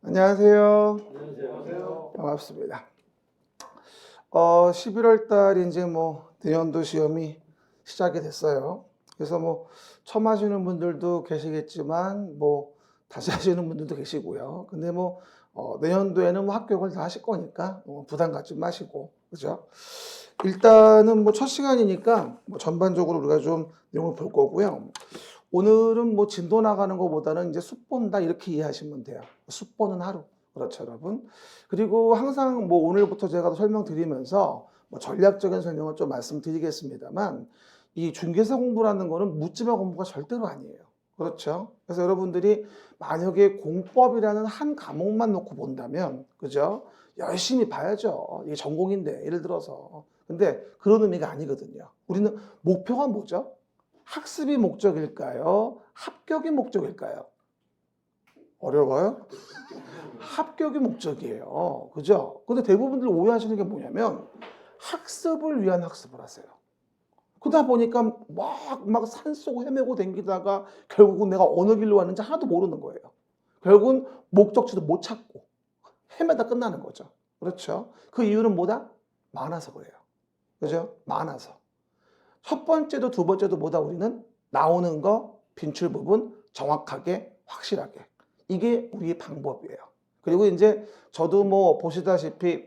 안녕하세요. 안녕하세요. 반갑습니다. 11월 달 이제 내년도 시험이 시작이 됐어요. 그래서 처음 하시는 분들도 계시겠지만 다시 하시는 분들도 계시고요. 근데 내년도에는 합격을 다 하실 거니까 부담 갖지 마시고, 그죠? 일단은 첫 시간이니까 전반적으로 우리가 좀 내용을 볼 거고요. 오늘은 진도 나가는 것보다는 이제 숲 본다 이렇게 이해하시면 돼요. 숲 보는 하루. 그렇죠, 여러분. 그리고 항상 오늘부터 제가 설명드리면서 전략적인 설명을 좀 말씀드리겠습니다만, 이 중개사 공부라는 거는 묻지마 공부가 절대로 아니에요. 그렇죠? 그래서 여러분들이 만약에 공법이라는 한 과목만 놓고 본다면, 그죠? 열심히 봐야죠. 이게 전공인데, 예를 들어서. 근데 그런 의미가 아니거든요. 우리는 목표가 뭐죠? 학습이 목적일까요? 합격이 목적일까요? 어려워요? 합격이 목적이에요. 그죠? 근데 대부분들 오해하시는 게 뭐냐면 학습을 위한 학습을 하세요. 그러다 보니까 막 산속 헤매고 댕기다가 결국은 내가 어느 길로 왔는지 하나도 모르는 거예요. 결국은 목적지도 못 찾고 헤매다 끝나는 거죠. 그렇죠? 그 이유는 뭐다? 많아서 그래요. 그죠? 많아서. 첫 번째도 두 번째도 뭐다? 우리는 나오는 거 빈출 부분 정확하게 확실하게. 이게 우리의 방법이에요. 그리고 이제 저도 보시다시피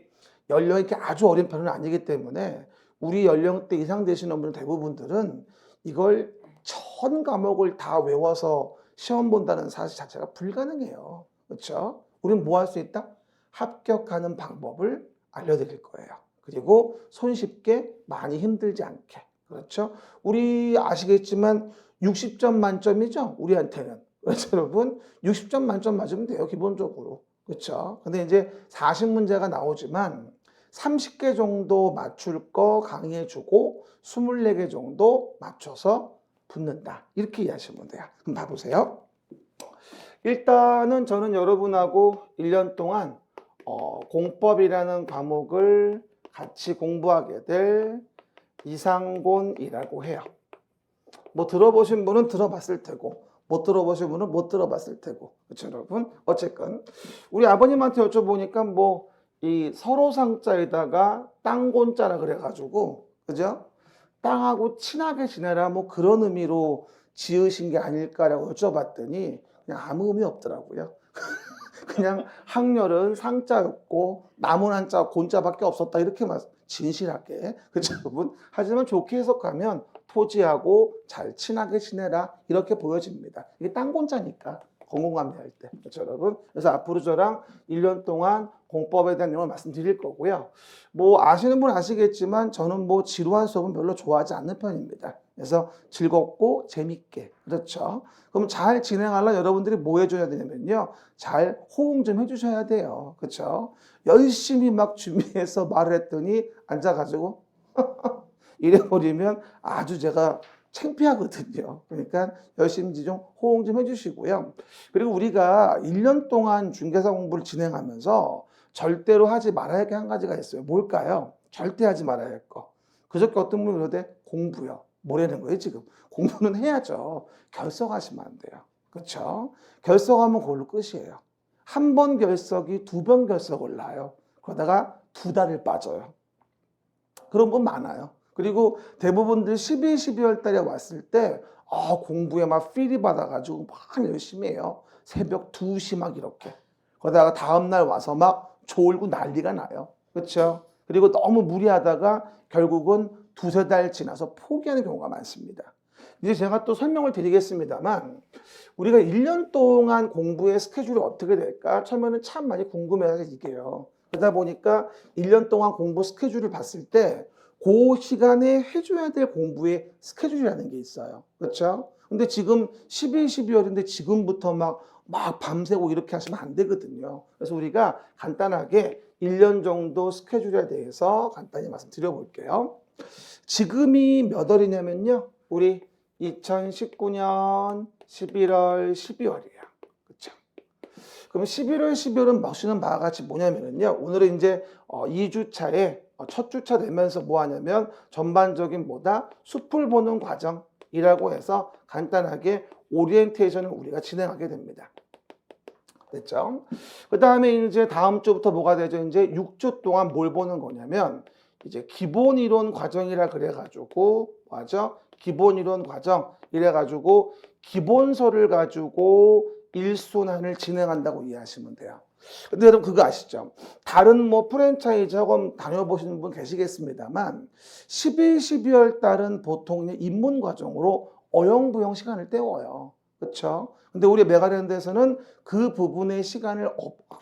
연령이 이렇게 아주 어린 편은 아니기 때문에 우리 연령대 이상 되시는 분들 대부분들은 이걸 전 과목을 다 외워서 시험 본다는 사실 자체가 불가능해요. 그렇죠? 우리는 뭐 할 수 있다? 합격하는 방법을 알려드릴 거예요. 그리고 손쉽게 많이 힘들지 않게. 그렇죠? 우리 아시겠지만 60점 만점이죠? 우리한테는. 그렇죠, 여러분? 60점 만점 맞으면 돼요, 기본적으로. 그렇죠? 근데 이제 40문제가 나오지만 30개 정도 맞출 거 강의해주고 24개 정도 맞춰서 붙는다. 이렇게 이해하시면 돼요. 그럼 봐보세요. 일단은 저는 여러분하고 1년 동안 공법이라는 과목을 같이 공부하게 될 이상곤이라고 해요. 들어보신 분은 들어봤을 테고 못 들어보신 분은 못 들어봤을 테고, 그렇죠, 여러분? 어쨌건 우리 아버님한테 여쭤보니까 이 서로상자에다가 땅곤자라 그래가지고, 그죠? 땅하고 친하게 지내라 그런 의미로 지으신 게 아닐까라고 여쭤봤더니 그냥 아무 의미 없더라고요. 그냥 학렬은 상자였고 남은 한자 곤자밖에 없었다 이렇게 진실하게, 그렇죠, 여러분? 하지만 좋게 해석하면 토지하고 잘 친하게 지내라 이렇게 보여집니다. 이게 땅곤자니까 건공감리할 때, 그렇죠, 여러분? 그래서 앞으로 저랑 1년 동안 공법에 대한 내용을 말씀드릴 거고요. 아시는 분 아시겠지만 저는 지루한 수업은 별로 좋아하지 않는 편입니다. 그래서 즐겁고 재밌게, 그렇죠? 그럼 잘 진행하려면 여러분들이 뭐 해줘야 되냐면요, 잘 호응 좀 해주셔야 돼요. 그렇죠? 열심히 막 준비해서 말을 했더니 앉아가지고 이래버리면 아주 제가 창피하거든요. 그러니까 열심히 좀 호응 좀 해주시고요. 그리고 우리가 1년 동안 중개사 공부를 진행하면서 절대로 하지 말아야 할 게 한 가지가 있어요. 뭘까요? 절대 하지 말아야 할 거. 그저께 어떤 분이 그러대? 공부요. 뭐라는 거예요, 지금? 공부는 해야죠. 결석하시면 안 돼요. 그렇죠? 결석하면 그걸로 끝이에요. 한 번 결석이 두 번 결석을 놔요. 그러다가 두 달을 빠져요. 그런 분 많아요. 그리고 대부분들 11, 12월 달에 왔을 때 공부에 막 필이 받아가지고 막 열심히 해요. 새벽 2시 막 이렇게. 그러다가 다음날 와서 막 졸고 난리가 나요. 그렇죠? 그리고 너무 무리하다가 결국은 두세 달 지나서 포기하는 경우가 많습니다. 이제 제가 또 설명을 드리겠습니다만 우리가 1년 동안 공부의 스케줄이 어떻게 될까? 처음에는 참 많이 궁금해서 이게요. 그러다 보니까 1년 동안 공부 스케줄을 봤을 때 그 시간에 해줘야 될 공부의 스케줄이라는 게 있어요. 그렇죠? 근데 지금 11, 12월인데 지금부터 막 밤새고 이렇게 하시면 안 되거든요. 그래서 우리가 간단하게 1년 정도 스케줄에 대해서 간단히 말씀드려 볼게요. 지금이 몇 월이냐면요. 우리 2019년 11월, 12월이에요. 그렇죠? 그럼 11월, 12월은 보시는 바와 같이 뭐냐면요. 오늘은 이제 2주차에 첫 주차 되면서 뭐 하냐면 전반적인 숲을 보는 과정이라고 해서 간단하게 오리엔테이션을 우리가 진행하게 됩니다. 됐죠? 그 다음에 이제 다음 주부터 뭐가 되죠? 이제 6주 동안 뭘 보는 거냐면 이제 기본 이론 과정이라 그래가지고 맞아? 기본 이론 과정 이래가지고 기본서를 가지고 일순환을 진행한다고 이해하시면 돼요. 근데 여러분 그거 아시죠? 다른 뭐 프랜차이즈 학원 다녀보시는 분 계시겠습니다만 11, 12월 달은 보통 입문 과정으로 어영부영 시간을 때워요. 그렇죠? 근데 우리 메가랜드에서는 그 부분의 시간을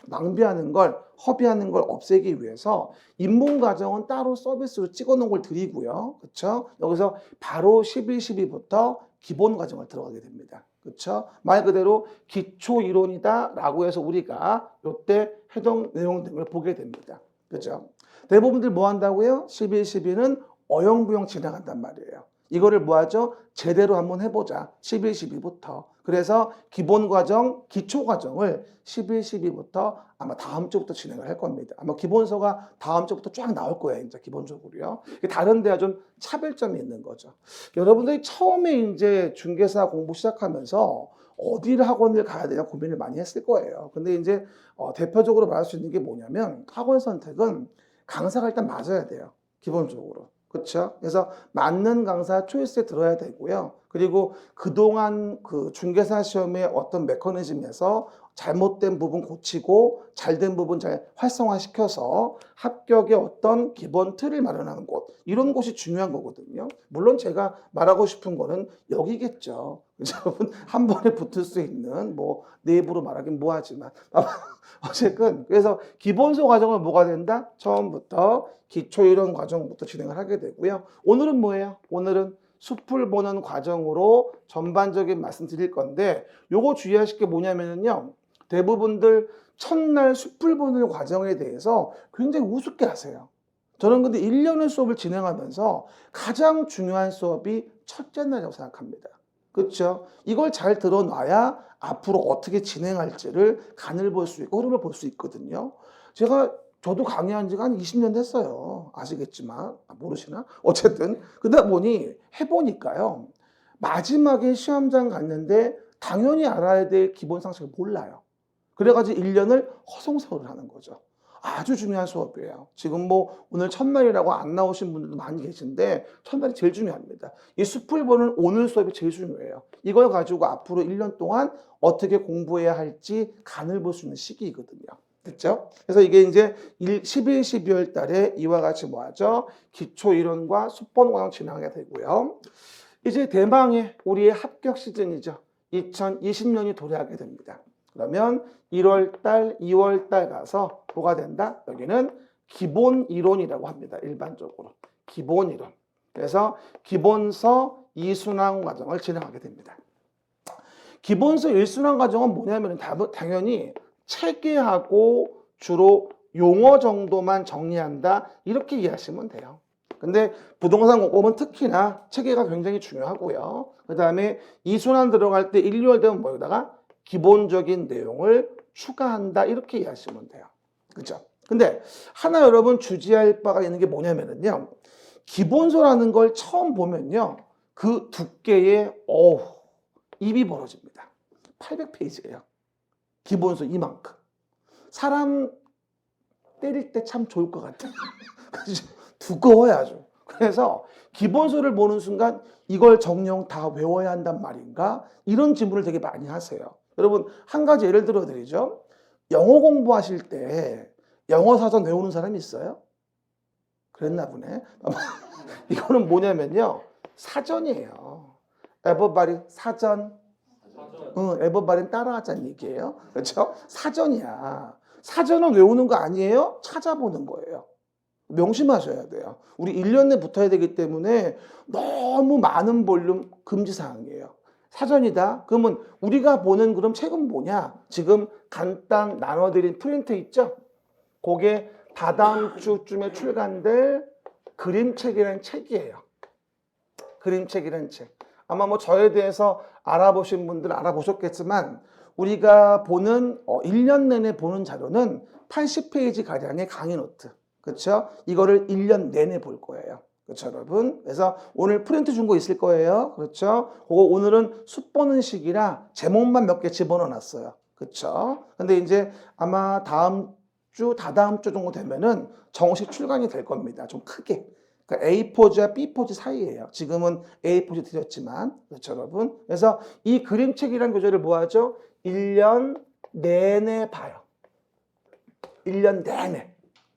낭비하는 걸, 허비하는 걸 없애기 위해서 입문 과정은 따로 서비스로 찍어 놓은 걸 드리고요. 그렇죠? 여기서 바로 11, 12부터 기본 과정을 들어가게 됩니다. 그렇죠? 말 그대로 기초 이론이다라고 해서 우리가 이때 해당 내용 등을 보게 됩니다. 그렇죠? 대부분들 뭐 한다고요? 11, 12는 어영부영 진행한단 말이에요. 이거를 뭐 하죠? 제대로 한번 해보자. 11, 12부터. 그래서 기본 과정, 기초 과정을 11, 12부터 아마 다음 주부터 진행을 할 겁니다. 아마 기본서가 다음 주부터 쫙 나올 거예요. 이제 기본적으로요. 다른 데와 좀 차별점이 있는 거죠. 여러분들이 처음에 이제 중개사 공부 시작하면서 어디를 학원을 가야 되냐 고민을 많이 했을 거예요. 근데 이제 대표적으로 말할 수 있는 게 뭐냐면 학원 선택은 강사가 일단 맞아야 돼요. 기본적으로. 그렇죠? 그래서 맞는 강사 초이스에 들어야 되고요. 그리고 그동안 그 중개사 시험의 어떤 메커니즘에서 잘못된 부분 고치고 잘된 부분 잘 활성화시켜서 합격의 어떤 기본 틀을 마련하는 곳, 이런 곳이 중요한 거거든요. 물론 제가 말하고 싶은 거는 여기겠죠. 여러분 한 번에 붙을 수 있는 뭐 내부로 말하긴 뭐하지만 어쨌든 그래서 기본서 과정은 뭐가 된다? 처음부터 기초 이론 과정부터 진행을 하게 되고요. 오늘은 뭐예요? 오늘은 숲을 보는 과정으로 전반적인 말씀 드릴 건데 요거 주의하실 게 뭐냐면요. 대부분들 첫날 숲을 보는 과정에 대해서 굉장히 우습게 하세요. 저는 근데 1년의 수업을 진행하면서 가장 중요한 수업이 첫째 날이라고 생각합니다. 그렇죠? 이걸 잘 들어놔야 앞으로 어떻게 진행할지를 간을 볼 수 있고 흐름을 볼 수 있거든요. 저도 강의한 지가 한 20년 됐어요. 아시겠지만 모르시나? 어쨌든 그러다 보니 해보니까요. 마지막에 시험장 갔는데 당연히 알아야 될 기본 상식을 몰라요. 그래가지고 1년을 허송세월을 하는 거죠. 아주 중요한 수업이에요. 지금 뭐 오늘 첫날이라고 안 나오신 분들도 많이 계신데 첫날이 제일 중요합니다. 이 숲을 보는 오늘 수업이 제일 중요해요. 이걸 가지고 앞으로 1년 동안 어떻게 공부해야 할지 간을 볼 수 있는 시기이거든요. 됐죠? 그래서 이게 이제 11, 12월 달에 이와 같이 뭐 하죠? 기초 이론과 숲보는 과정 진행하게 되고요. 이제 대망의 우리의 합격 시즌이죠. 2020년이 도래하게 됩니다. 그러면 1월 달, 2월 달 가서 뭐가 된다? 여기는 기본 이론이라고 합니다. 일반적으로. 기본 이론. 그래서 기본서 2순환 과정을 진행하게 됩니다. 기본서 1순환 과정은 뭐냐면 당연히 체계하고 주로 용어 정도만 정리한다. 이렇게 이해하시면 돼요. 근데 부동산 공법은 특히나 체계가 굉장히 중요하고요. 그 다음에 2순환 들어갈 때 1, 2월 되면 뭐에다가 기본적인 내용을 추가한다. 이렇게 이해하시면 돼요. 그죠? 근데 하나 여러분 주지할 바가 있는 게 뭐냐면요. 기본서라는 걸 처음 보면요. 그 두께에 입이 벌어집니다. 800페이지예요. 기본서 이만큼. 사람 때릴 때 참 좋을 것 같아요. 두꺼워요 아주. 그래서 기본서를 보는 순간 이걸 정령 다 외워야 한단 말인가? 이런 질문을 되게 많이 하세요. 여러분 한 가지 예를 들어 드리죠. 영어 공부하실 때 영어 사전 외우는 사람이 있어요? 그랬나 보네. 이거는 뭐냐면요. 사전이에요. everybody 사전. everybody는 따라하자는 얘기예요. 그렇죠? 사전이야. 사전은 외우는 거 아니에요? 찾아보는 거예요. 명심하셔야 돼요. 우리 1년 내 붙어야 되기 때문에 너무 많은 볼륨 금지사항이에요. 사전이다? 그러면 우리가 보는 그럼 책은 뭐냐? 지금 간단 나눠드린 프린트 있죠? 그게 다다음 주쯤에 출간될 그림책이라는 책이에요. 그림책이라는 책. 아마 뭐 저에 대해서 알아보신 분들 알아보셨겠지만 우리가 보는 1년 내내 보는 자료는 80페이지 가량의 강의 노트. 그렇죠? 이거를 1년 내내 볼 거예요. 그렇죠, 여러분? 그래서 오늘 프린트 준 거 있을 거예요. 그렇죠? 그거 오늘은 숲 보는 식이라 제목만 몇 개 집어넣어 놨어요. 그쵸? 근데 이제 아마 다음 주, 다다음 주 정도 되면은 정식 출간이 될 겁니다. 좀 크게. 그러니까 A4지와 B4지 사이예요. 지금은 A4지 드렸지만, 그렇죠, 여러분? 그래서 이 그림책이란 교재를 뭐 하죠? 1년 내내 봐요. 1년 내내.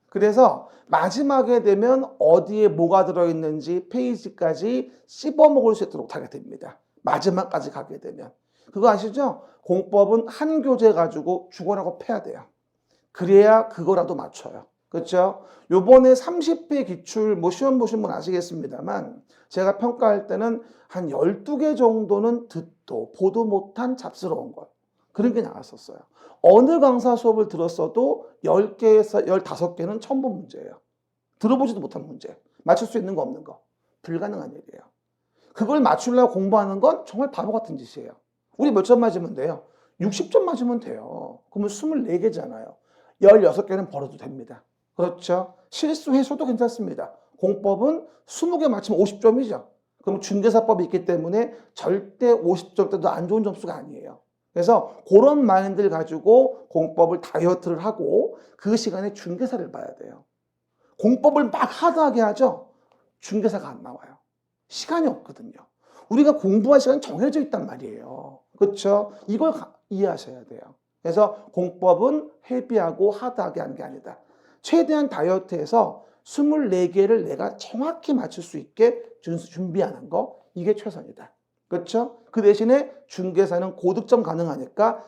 그래서 마지막에 되면 어디에 뭐가 들어있는지 페이지까지 씹어먹을 수 있도록 하게 됩니다. 마지막까지 가게 되면. 그거 아시죠? 공법은 한 교재 가지고 죽어라고 패야 돼요. 그래야 그거라도 맞춰요. 그렇죠? 요번에 30회 기출 뭐 시험 보신 분 아시겠습니다만 제가 평가할 때는 한 12개 정도는 듣도 보도 못한 잡스러운 것. 그런 게 나왔었어요. 어느 강사 수업을 들었어도 10개에서 15개는 처음 본 문제예요. 들어보지도 못한 문제. 맞출 수 있는 거 없는 거. 불가능한 얘기예요. 그걸 맞추려고 공부하는 건 정말 바보 같은 짓이에요. 우리 몇 점 맞으면 돼요? 60점 맞으면 돼요. 그러면 24개잖아요. 16개는 벌어도 됩니다. 그렇죠? 실수해서도 괜찮습니다. 공법은 20개 맞추면 50점이죠. 그럼 중개사법이 있기 때문에 절대 50점대도 안 좋은 점수가 아니에요. 그래서 그런 마인드를 가지고 공법을 다이어트를 하고 그 시간에 중개사를 봐야 돼요. 공법을 막 하드하게 하죠. 중개사가 안 나와요. 시간이 없거든요. 우리가 공부할 시간이 정해져 있단 말이에요. 그렇죠? 이걸 이해하셔야 돼요. 그래서 공법은 헤비하고 하드하게 하는 게 아니다. 최대한 다이어트해서 24개를 내가 정확히 맞출 수 있게 준비하는 거, 이게 최선이다. 그렇죠? 그 대신에 중개사는 고득점 가능하니까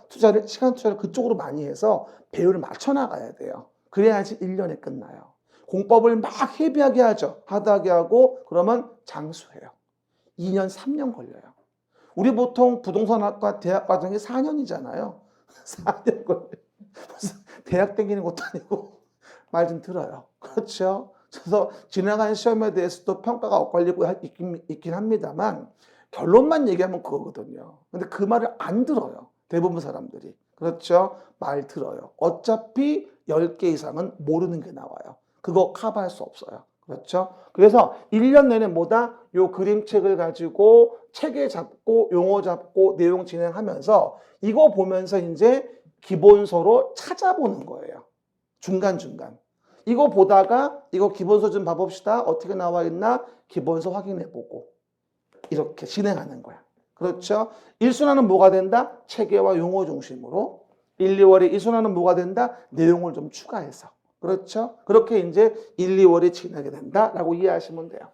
시간 투자를 그쪽으로 많이 해서 배율을 맞춰 나가야 돼요. 그래야지 1년에 끝나요. 공법을 막 헤비하게 하죠. 하드하게 하고 그러면 장수해요. 2년, 3년 걸려요. 우리 보통 부동산학과 대학 과정이 4년이잖아요. 4년 걸려요. 무슨 대학 다니는 것도 아니고 말 좀 들어요. 그렇죠? 그래서 지나간 시험에 대해서도 평가가 엇갈리고 있긴 합니다만 결론만 얘기하면 그거거든요. 근데 그 말을 안 들어요. 대부분 사람들이. 그렇죠? 말 들어요. 어차피 10개 이상은 모르는 게 나와요. 그거 커버할 수 없어요. 그렇죠? 그래서 1년 내내 뭐다? 요 그림책을 가지고 체계 잡고 용어 잡고 내용 진행하면서 이거 보면서 이제 기본서로 찾아보는 거예요. 중간중간. 이거 보다가 이거 기본서 좀 봐봅시다. 어떻게 나와 있나? 기본서 확인해보고 이렇게 진행하는 거야. 그렇죠? 1순환은 뭐가 된다? 체계와 용어 중심으로. 1, 2월에 2순환은 뭐가 된다? 내용을 좀 추가해서. 그렇죠? 그렇게 이제 1, 2월이 지나게 된다라고 이해하시면 돼요.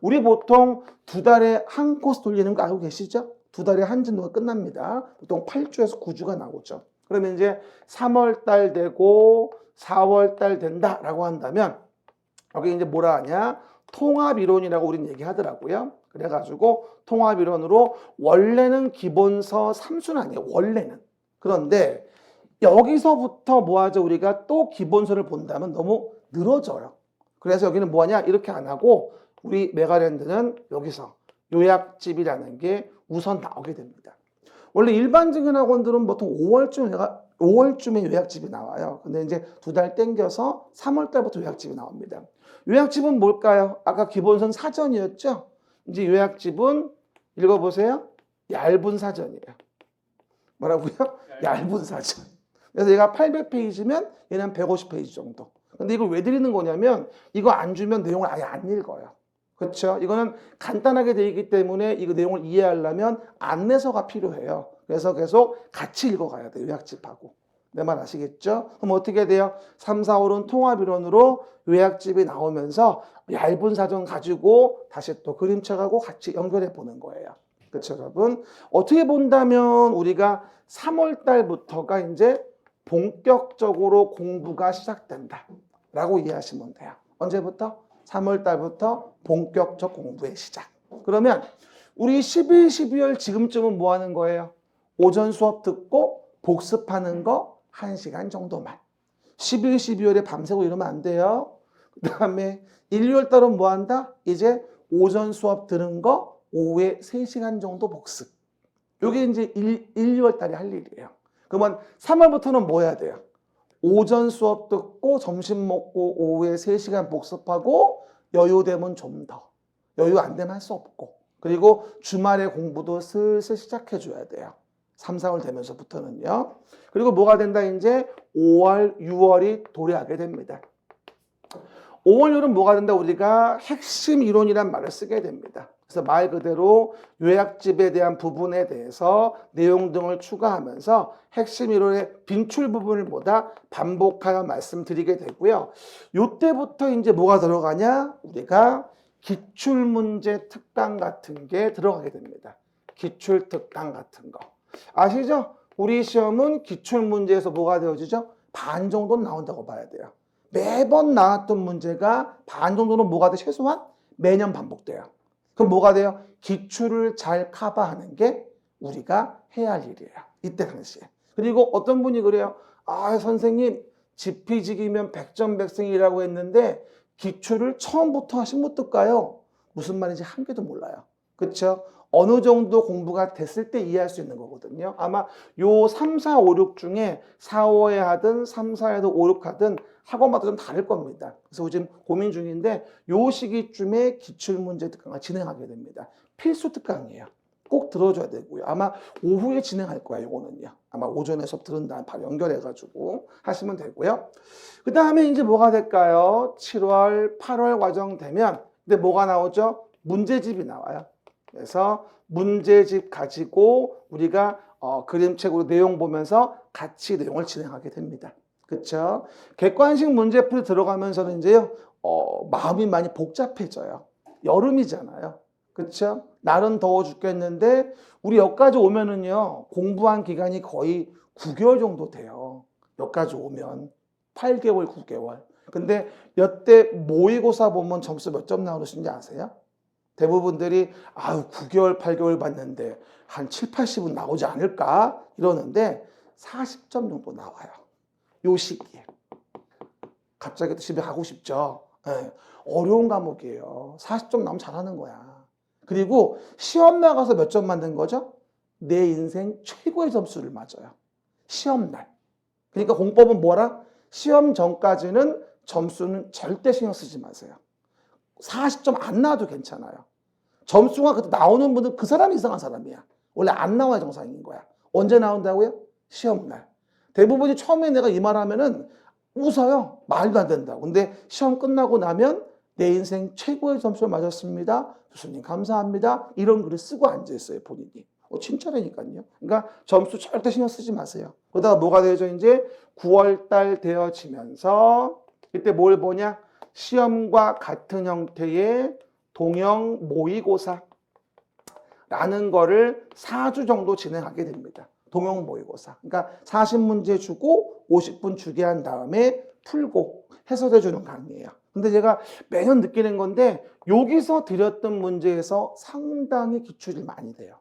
우리 보통 2달에 한 코스 돌리는 거 알고 계시죠? 2달에 한 진도가 끝납니다. 보통 8주에서 9주가 나오죠. 그러면 이제 3월 달 되고 4월 달 된다라고 한다면 여기 이제 뭐라 하냐? 통합이론이라고 우리는 얘기하더라고요. 그래가지고 통합이론으로 원래는 기본서 3순환이에요. 원래는. 그런데 여기서부터 뭐 하죠? 우리가 또 기본서를 본다면 너무 늘어져요. 그래서 여기는 뭐 하냐? 이렇게 안 하고 우리 메가랜드는 여기서 요약집이라는 게 우선 나오게 됩니다. 원래 일반적인 학원들은 보통 5월쯤에 요약집이 나와요. 근데 이제 2달 땡겨서 3월 달부터 요약집이 나옵니다. 요약집은 뭘까요? 아까 기본선 사전이었죠? 이제 요약집은 읽어보세요. 얇은 사전이에요. 뭐라고요? 얇은 사전. 그래서 얘가 800페이지면 얘는 150페이지 정도. 근데 이걸 왜 드리는 거냐면 이거 안 주면 내용을 아예 안 읽어요. 그렇죠? 이거는 간단하게 되어 있기 때문에 이거 내용을 이해하려면 안내서가 필요해요. 그래서 계속 같이 읽어가야 돼요. 요약집하고. 내 말 아시겠죠? 그럼 어떻게 돼요? 3, 4, 5는 통합이론으로 요약집이 나오면서 얇은 사전 가지고 다시 또 그림책하고 같이 연결해 보는 거예요. 그렇죠, 여러분? 어떻게 본다면 우리가 3월 달부터가 이제 본격적으로 공부가 시작된다 라고 이해하시면 돼요. 언제부터? 3월 달부터 본격적 공부의 시작. 그러면 우리 11, 12월 지금쯤은 뭐 하는 거예요? 오전 수업 듣고 복습하는 거 1시간 정도만. 11, 12월에 밤새고 이러면 안 돼요. 그 다음에 1, 2월 달은 뭐 한다? 이제 오전 수업 들은 거 오후에 3시간 정도 복습. 이게 이제 1, 2월 달에 할 일이에요. 그러면 3월부터는 뭐 해야 돼요? 오전 수업 듣고 점심 먹고 오후에 3시간 복습하고 여유되면 좀 더. 여유 안 되면 할 수 없고. 그리고 주말에 공부도 슬슬 시작해 줘야 돼요. 3, 4월 되면서부터는요. 그리고 뭐가 된다? 이제 5월, 6월이 도래하게 됩니다. 5월, 6월은 뭐가 된다? 우리가 핵심 이론이란 말을 쓰게 됩니다. 그래서 말 그대로 요약집에 대한 부분에 대해서 내용 등을 추가하면서 핵심 이론의 빈출 부분을 보다 반복하여 말씀드리게 되고요. 요때부터 이제 뭐가 들어가냐? 우리가 기출문제 특강 같은 게 들어가게 됩니다. 기출 특강 같은 거. 아시죠? 우리 시험은 기출문제에서 뭐가 되어지죠? 반 정도는 나온다고 봐야 돼요. 매번 나왔던 문제가 반 정도는 뭐가 돼? 최소한 매년 반복돼요. 그럼 뭐가 돼요? 기출을 잘 커버하는 게 우리가 해야 할 일이에요. 이때 당시에. 그리고 어떤 분이 그래요. 아, 선생님, 지피지기면 백전백승이라고 했는데 기출을 처음부터 하시면 어떨까요? 무슨 말인지 한 개도 몰라요. 그렇죠? 어느 정도 공부가 됐을 때 이해할 수 있는 거거든요. 아마 요 3, 4, 5, 6 중에 4, 5에 하든 3, 4에도 5, 6 하든 학원마다 좀 다를 겁니다. 그래서 지금 고민 중인데 요 시기쯤에 기출문제 특강을 진행하게 됩니다. 필수 특강이에요. 꼭 들어줘야 되고요. 아마 오후에 진행할 거예요. 이거는요. 아마 오전에 수업 들은 다음 바로 연결해가지고 하시면 되고요. 그 다음에 이제 뭐가 될까요? 7월, 8월 과정 되면 근데 뭐가 나오죠? 문제집이 나와요. 그래서 문제집 가지고 우리가 그림책으로 내용 보면서 같이 내용을 진행하게 됩니다. 그렇죠? 객관식 문제풀이 들어가면서는 이제요 마음이 많이 복잡해져요. 여름이잖아요. 그렇죠? 날은 더워 죽겠는데 우리 여기까지 오면은요 공부한 기간이 거의 9개월 정도 돼요. 여기까지 오면 8개월, 9개월. 근데 여태 모의고사 보면 점수 몇 점 나오는지 아세요? 대부분들이 아유 9개월, 8개월 봤는데 한 7, 80은 나오지 않을까 이러는데 40점 정도 나와요. 요 시기에. 갑자기 또 집에 가고 싶죠. 네. 어려운 과목이에요. 40점 나오면 잘하는 거야. 그리고 시험 나가서 몇 점 만든 거죠? 내 인생 최고의 점수를 맞아요. 시험날. 그러니까 공법은 뭐라? 시험 전까지는 점수는 절대 신경 쓰지 마세요. 40점 안 나와도 괜찮아요. 점수가 그때 나오는 분은 그 사람이 이상한 사람이야. 원래 안 나와야 정상인 거야. 언제 나온다고요? 시험날. 대부분이 처음에 내가 이 말 하면은 웃어요. 말도 안 된다고. 근데 시험 끝나고 나면 내 인생 최고의 점수를 맞았습니다. 교수님 감사합니다. 이런 글을 쓰고 앉아있어요. 본인이. 칭찬이니까요. 그러니까 점수 절대 신경 쓰지 마세요. 그러다가 뭐가 되죠? 이제 9월달 되어지면서 이때 뭘 보냐? 시험과 같은 형태의 동형 모의고사라는 거를 4주 정도 진행하게 됩니다. 동형 모의고사. 그러니까 40문제 주고 50분 주게 한 다음에 풀고 해설해 주는 강의예요. 근데 제가 매년 느끼는 건데 여기서 드렸던 문제에서 상당히 기출이 많이 돼요.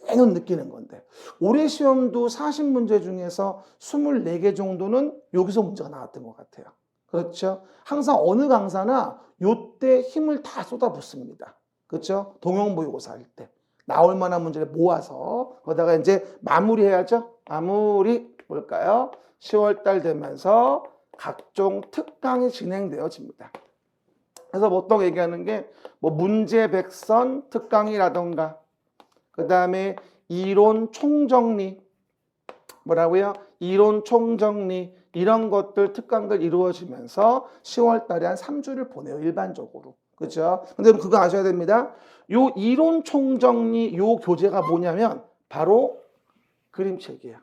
매년 느끼는 건데 올해 시험도 40문제 중에서 24개 정도는 여기서 문제가 나왔던 것 같아요. 그렇죠? 항상 어느 강사나 요때 힘을 다 쏟아붓습니다. 그렇죠? 동형 모의고사 할 때. 나올 만한 문제를 모아서 거기다가 이제 마무리해야죠. 마무리 뭘까요? 10월달 되면서 각종 특강이 진행되어집니다. 그래서 보통 얘기하는 게 뭐 문제 백선 특강이라던가 그 다음에 이론 총정리 뭐라고요? 이론 총정리 이런 것들 특강들 이루어지면서 10월 달에 한 3주를 보내요. 일반적으로. 그렇죠? 근데 그거 아셔야 됩니다. 요 이론 총정리 요 교재가 뭐냐면 바로 그림책이에요.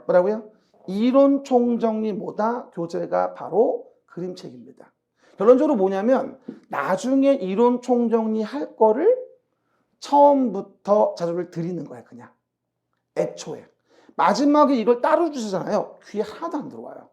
뭐라고요? 이론 총정리 뭐다? 교재가 바로 그림책입니다. 결론적으로 뭐냐면 나중에 이론 총정리 할 거를 처음부터 자료를 드리는 거야. 그냥 애초에. 마지막에 이걸 따로 주시잖아요. 귀에 하나도 안 들어와요.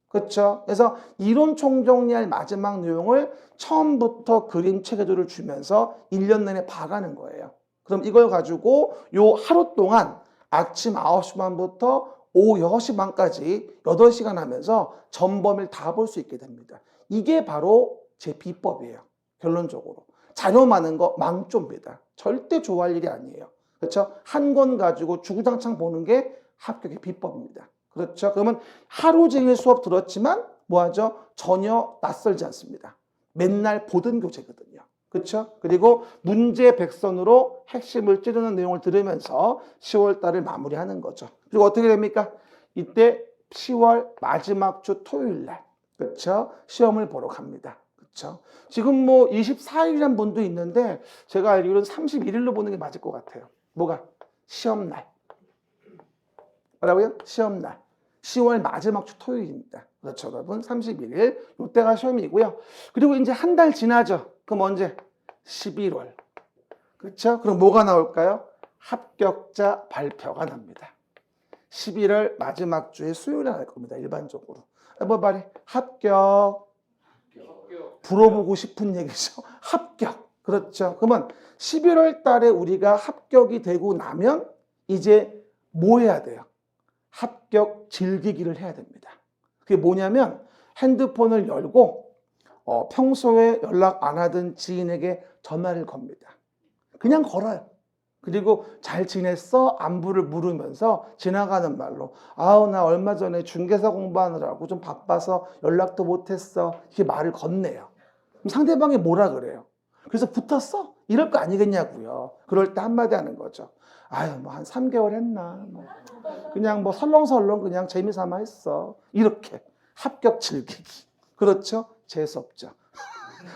그렇죠? 그래서 이론 총정리할 마지막 내용을 처음부터 그림 체계도를 주면서 1년 내내 봐가는 거예요. 그럼 이걸 가지고 요 하루 동안 아침 9시 반부터 오후 6시 반까지 8시간 하면서 전범위를 다 볼 수 있게 됩니다. 이게 바로 제 비법이에요. 결론적으로. 자료 많은 거 망조입니다. 절대 좋아할 일이 아니에요. 그렇죠? 한 권 가지고 주구장창 보는 게 합격의 비법입니다. 그렇죠? 그러면 하루 종일 수업 들었지만 뭐하죠? 전혀 낯설지 않습니다. 맨날 보던 교재거든요. 그렇죠? 그리고 문제 백선으로 핵심을 찌르는 내용을 들으면서 10월 달을 마무리하는 거죠. 그리고 어떻게 됩니까? 이때 10월 마지막 주 토요일 날, 그렇죠? 시험을 보러 갑니다. 그렇죠? 지금 뭐 24일이란 분도 있는데 제가 알기로는 31일로 보는 게 맞을 것 같아요. 뭐가? 시험 날. 뭐라고요? 시험 날. 10월 마지막 주 토요일입니다. 그렇죠, 여러분? 31일. 이때가 시험이고요. 그리고 이제 한 달 지나죠. 그럼 언제? 11월. 그렇죠? 그럼 뭐가 나올까요? 합격자 발표가 납니다. 11월 마지막 주에 수요일에 날 겁니다. 일반적으로. 뭐 말해? 합격. 물어보고 싶은 얘기죠. 합격. 그렇죠. 그러면 11월 달에 우리가 합격이 되고 나면 이제 뭐 해야 돼요? 합격 즐기기를 해야 됩니다. 그게 뭐냐면 핸드폰을 열고 평소에 연락 안 하던 지인에게 전화를 겁니다. 그냥 걸어요. 그리고 잘 지냈어? 안부를 물으면서 지나가는 말로 아우 나 얼마 전에 중개사 공부하느라고 좀 바빠서 연락도 못했어. 이렇게 말을 건네요. 그럼 상대방이 뭐라 그래요? 그래서 붙었어? 이럴 거 아니겠냐고요. 그럴 때 한마디 하는 거죠. 아유 뭐 한 3개월 했나 뭐. 그냥 뭐 설렁설렁 그냥 재미삼아 했어. 이렇게 합격 즐기기. 그렇죠? 재수없죠.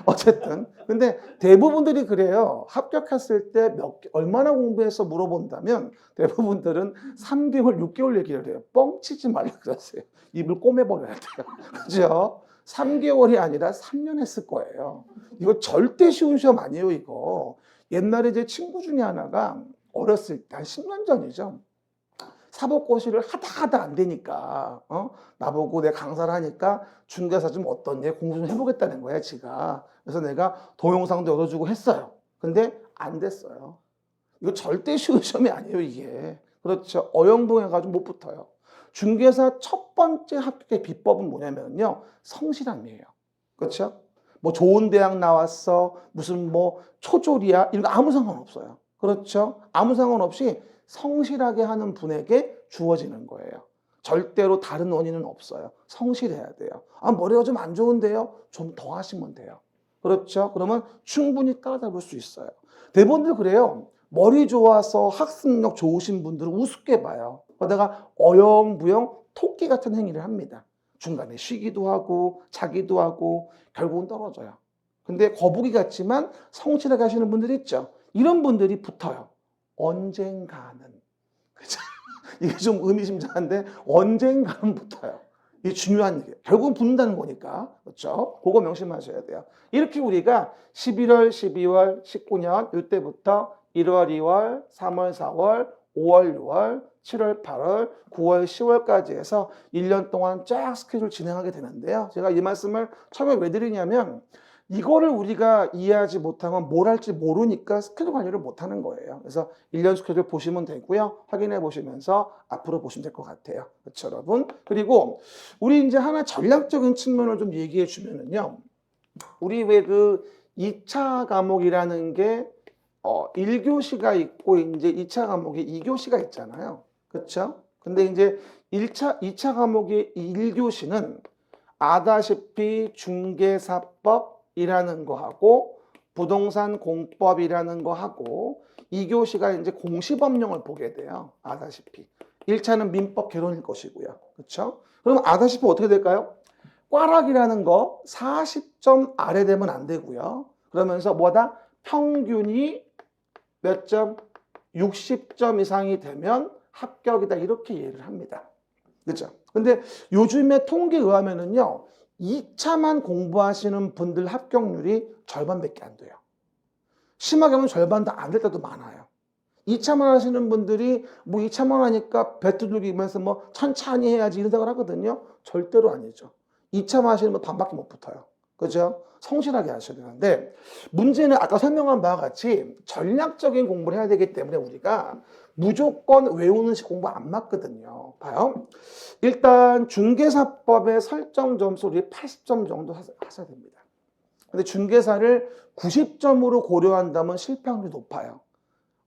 어쨌든 근데 대부분들이 그래요. 합격했을 때 얼마나 공부해서 물어본다면 대부분들은 3개월, 6개월 얘기를 해요. 뻥치지 말라 그러세요. 입을 꼬매버려야 돼요. 그죠? 3개월이 아니라 3년 했을 거예요. 이거 절대 쉬운 시험 아니에요, 이거. 옛날에 제 친구 중에 하나가 어렸을 때 한 10년 전이죠. 사법고시를 하다 안 되니까 나보고 내가 강사를 하니까 중개사 좀 어떻니? 공부 좀 해보겠다는 거야 지가. 그래서 내가 동영상도 열어주고 했어요. 근데 안 됐어요. 이거 절대 쉬운 시험이 아니에요 이게. 그렇죠. 어영부영해가지고 못 붙어요. 중개사 첫 번째 합격의 비법은 뭐냐면요. 성실함이에요. 그렇죠? 뭐 좋은 대학 나왔어. 무슨 뭐 초졸이야. 이런 거 아무 상관없어요. 그렇죠? 아무 상관없이 성실하게 하는 분에게 주어지는 거예요. 절대로 다른 원인은 없어요. 성실해야 돼요. 아, 머리가 좀 안 좋은데요? 좀 더 하시면 돼요. 그렇죠? 그러면 충분히 따라잡을 수 있어요. 대부분들 그래요. 머리 좋아서 학습력 좋으신 분들은 우습게 봐요. 그러다가 어영부영 토끼 같은 행위를 합니다. 중간에 쉬기도 하고 자기도 하고 결국은 떨어져요. 근데 거북이 같지만 성실하게 하시는 분들 있죠. 이런 분들이 붙어요. 언젠가는. 그죠? 이게 좀 의미심장한데 언젠가는 붙어요. 이게 중요한 얘기예요. 결국은 붙는다는 거니까. 그렇죠? 그거 명심하셔야 돼요. 이렇게 우리가 11월, 12월, 19년 이때부터 1월, 2월, 3월, 4월, 5월, 6월, 7월, 8월, 9월, 10월까지 해서 1년 동안 쫙 스케줄 진행하게 되는데요. 제가 이 말씀을 처음에 왜 드리냐면 이거를 우리가 이해하지 못하면 뭘 할지 모르니까 스케줄 관리를 못하는 거예요. 그래서 1년 스케줄 보시면 되고요. 확인해 보시면서 앞으로 보시면 될 것 같아요. 그렇죠, 여러분? 그리고 우리 이제 하나 전략적인 측면을 좀 얘기해 주면은요. 우리 왜 그 2차 과목이라는 게 1교시가 있고 이제 2차 과목이 2교시가 있잖아요. 그렇죠? 근데 이제 2차 과목의 1교시는 아다시피 중개사법이라는 거하고 부동산 공법이라는 거하고 2교시가 이제 공시법령을 보게 돼요. 아다시피. 1차는 민법 개론일 것이고요. 그렇죠? 그럼 아다시피 어떻게 될까요? 꽈락이라는 거 40점 아래 되면 안 되고요. 그러면서 뭐다? 평균이 몇 점? 60점 이상이 되면 합격이다. 이렇게 이해를 합니다. 그렇죠? 근데 요즘에 통계에 의하면은요, 2차만 공부하시는 분들 합격률이 절반밖에 안 돼요. 심하게 하면 절반도 안 될 때도 많아요. 2차만 하시는 분들이 뭐 2차만 하니까 배 두들기면서 뭐 천천히 해야지 이런 생각을 하거든요. 절대로 아니죠. 2차만 하시는 분 반밖에 못 붙어요. 그죠? 성실하게 하셔야 되는데 문제는 아까 설명한 바와 같이 전략적인 공부를 해야 되기 때문에 우리가 무조건 외우는 식 공부 안 맞거든요. 봐요. 일단 중개사법의 설정 점수를 80점 정도 하셔야 됩니다. 근데 중개사를 90점으로 고려한다면 실패 확률이 높아요.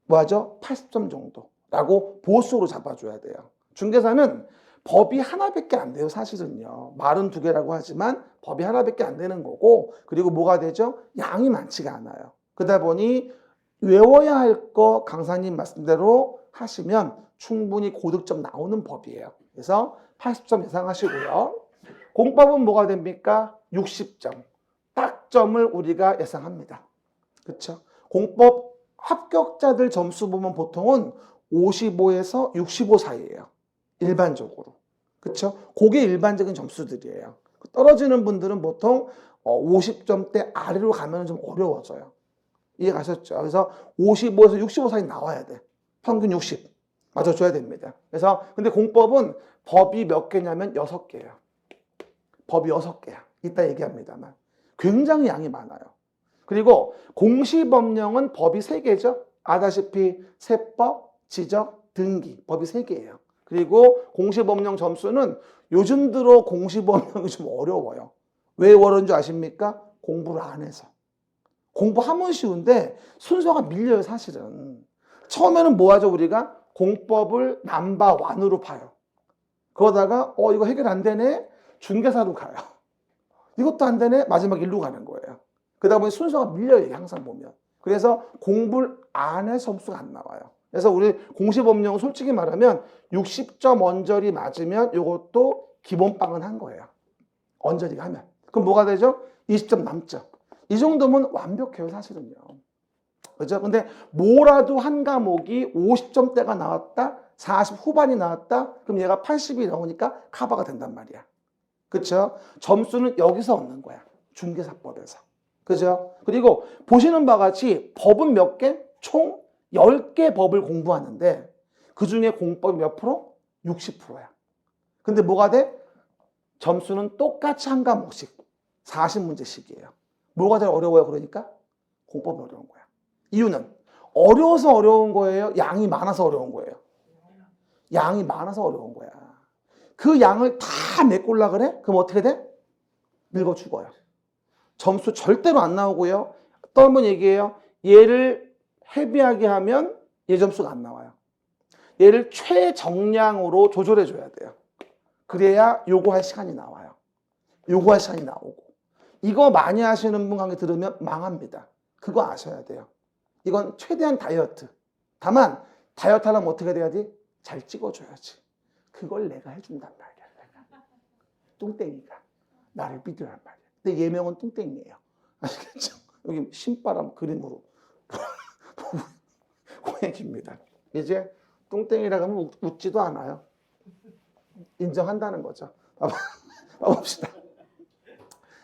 뭐하죠? 80점 정도라고 보수로 잡아줘야 돼요. 중개사는 법이 하나밖에 안 돼요, 사실은요. 말은 두 개라고 하지만 법이 하나밖에 안 되는 거고, 그리고 뭐가 되죠? 양이 많지가 않아요. 그러다 보니 외워야 할 거 강사님 말씀대로 하시면 충분히 고득점 나오는 법이에요. 그래서 80점 예상하시고요. 공법은 뭐가 됩니까? 60점. 딱점을 우리가 예상합니다. 그렇죠? 공법 합격자들 점수 보면 보통은 55에서 65 사이예요. 일반적으로. 그렇죠? 그게 일반적인 점수들이에요. 떨어지는 분들은 보통 50점대 아래로 가면 좀 어려워져요. 이해 가셨죠? 그래서 55에서 65 사이 나와야 돼. 평균 60. 맞아줘야 됩니다. 그래서 근데 공법은 법이 몇 개냐면 6개예요. 법이 6개야. 이따 얘기합니다만. 굉장히 양이 많아요. 그리고 공시법령은 법이 3개죠. 아다시피 세법, 지적, 등기. 법이 3개예요. 그리고 공시법령 점수는 요즘 들어 공시법령이 좀 어려워요. 왜 어려운 줄 아십니까? 공부를 안 해서. 공부하면 쉬운데 순서가 밀려요, 사실은. 처음에는 뭐 하죠, 우리가? 공법을 넘버1으로 봐요. 그러다가 이거 해결 안 되네? 중개사로 가요. 이것도 안 되네? 마지막 일로 가는 거예요. 그러다 보니 순서가 밀려요, 항상 보면. 그래서 공부를 안 해서 점수가 안 나와요. 그래서 우리 공시법령은 솔직히 말하면 60점 언저리 맞으면 이것도 기본빵은 한 거예요. 언저리가 하면. 그럼 뭐가 되죠? 20점 남죠. 이 정도면 완벽해요, 사실은요. 그죠? 근데 뭐라도 한 과목이 50점대가 나왔다, 40 후반이 나왔다, 그럼 얘가 80이 나오니까 커버가 된단 말이야. 그쵸? 점수는 여기서 얻는 거야. 중개사법에서. 그죠? 그리고 보시는 바와 같이 법은 몇 개? 총 10개 법을 공부하는데 그 중에 공법이 몇 프로? 60%야. 근데 뭐가 돼? 점수는 똑같이 한 과목씩 40문제씩이에요. 뭐가 제일 어려워요, 그러니까? 공법이 어려운 거야. 이유는 어려워서 어려운 거예요? 양이 많아서 어려운 거예요? 양이 많아서 어려운 거야. 그 양을 다 메꾸려 그래? 그럼 어떻게 돼? 늙어 죽어요. 점수 절대로 안 나오고요. 또 한 번 얘기해요. 얘를 헤비하게 하면 얘 점수가 안 나와요. 얘를 최정량으로 조절해 줘야 돼요. 그래야 요구할 시간이 나와요. 요구할 시간이 나오고. 이거 많이 하시는 분 강의 들으면 망합니다. 그거 아셔야 돼요. 이건 최대한 다이어트. 다만 다이어트 하려면 어떻게 돼야지? 잘 찍어줘야지. 그걸 내가 해준단 말이야. 내가. 뚱땡이가. 나를 믿으란 말이야. 근데 예명은 뚱땡이에요. 아시겠죠? 여기 신바람 그림으로 고행입니다. 이제 뚱땡이라고 하면 웃지도 않아요. 인정한다는 거죠. 봐봅시다.